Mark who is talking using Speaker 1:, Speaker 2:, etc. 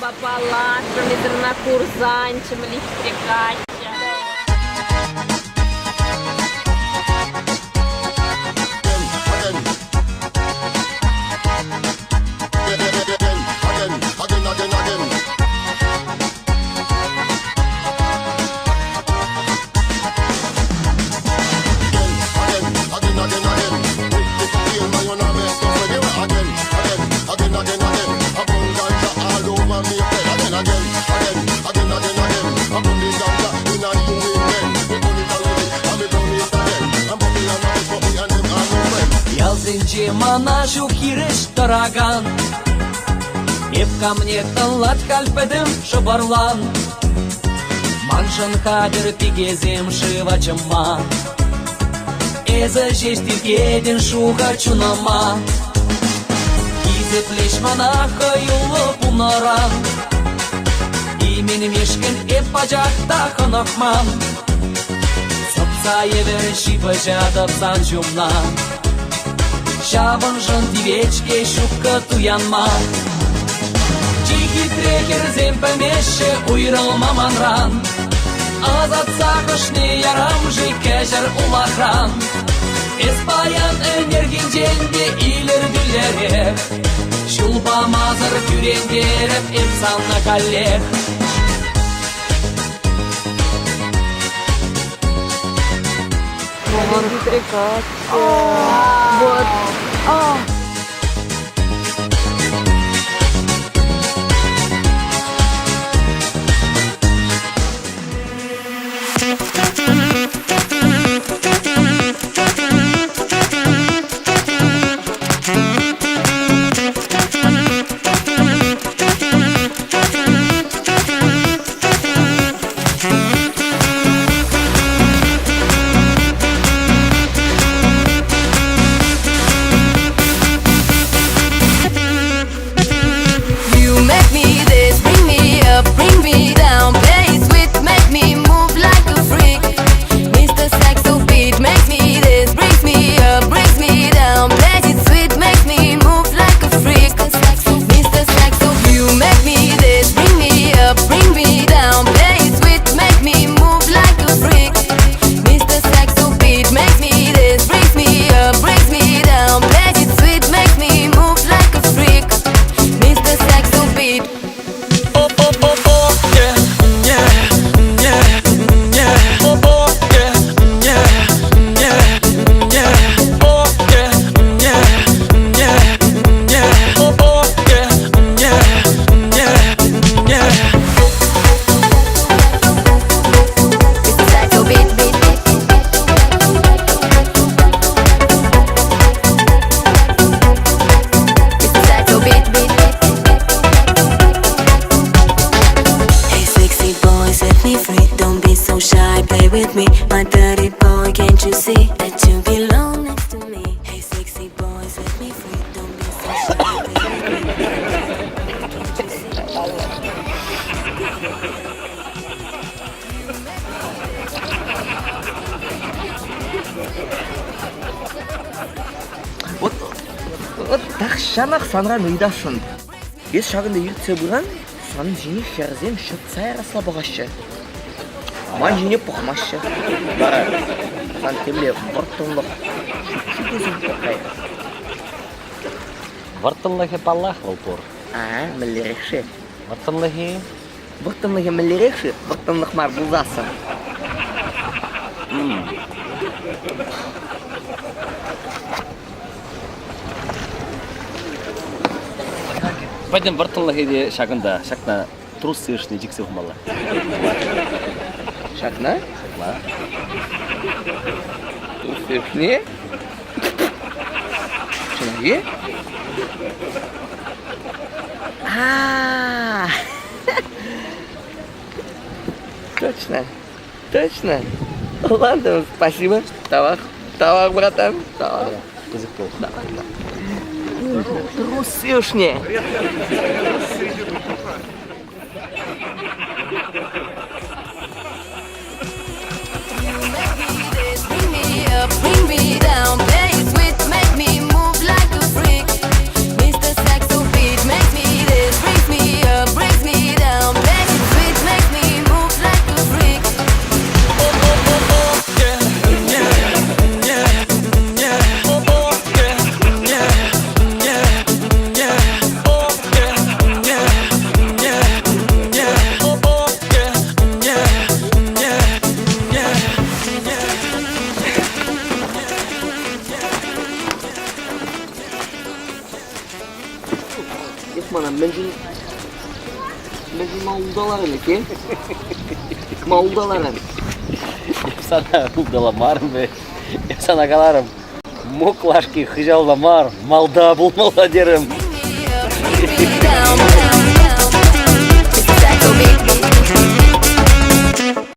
Speaker 1: Бапалат, промітрна курзанчим, ліфтрикаття.
Speaker 2: Манажу хиреш тараган Еп ко мне талат кальпедем шабарлан Маншан хадер пигезем шивачама Эза жестир еден шуха чунама Кизе плеш манаха юлы пунаран Имен мешкен еп пажахта ханахман Сапса евер шипажадап санжумнан Шабан жантивечке шубка туянма Тихий трекер земпемеше уйрал маманран Азат сахашны ярам жи кежер улахран Эспаян энергин денде илер дүллерех Шулба мазыр күрендереп эпсанна каллех
Speaker 1: Вот.
Speaker 3: Вот тахшанах санран уйдасын. Ес шагында иртсе буран, сан жине херзем шытсай расслабагашы. Ман жине пухмашы. Бара, сан темле вартынлық. Шүкшүкесін покай.
Speaker 4: Вартынлығы паллах волпор.
Speaker 3: Мілерекші.
Speaker 4: Вартынлығы?
Speaker 3: Вартынлығы мілерекші, вартынлық мар бұлзасы.
Speaker 4: Пойдем вартынлығы де шағында, шақна трус сыршны жіксі ғымалы.
Speaker 3: Шақна?
Speaker 4: Шақна.
Speaker 3: Трус сыршны? Шынағы? Точно, точно. Ладно, спасибо. Товар, братан. Товар.
Speaker 4: Язык плохо.
Speaker 3: Трусишня.
Speaker 5: Bring me down, play it sweet, make me move like a freak. Mr. Saxo beat makes me this, brings me up, brings me
Speaker 3: mana men maldalar ki. Maldalar.
Speaker 4: Sana udalamar mı? Sana kalarım. Muklашки хыжалламар, малда булмала derim.
Speaker 5: Bring me up, bring me down.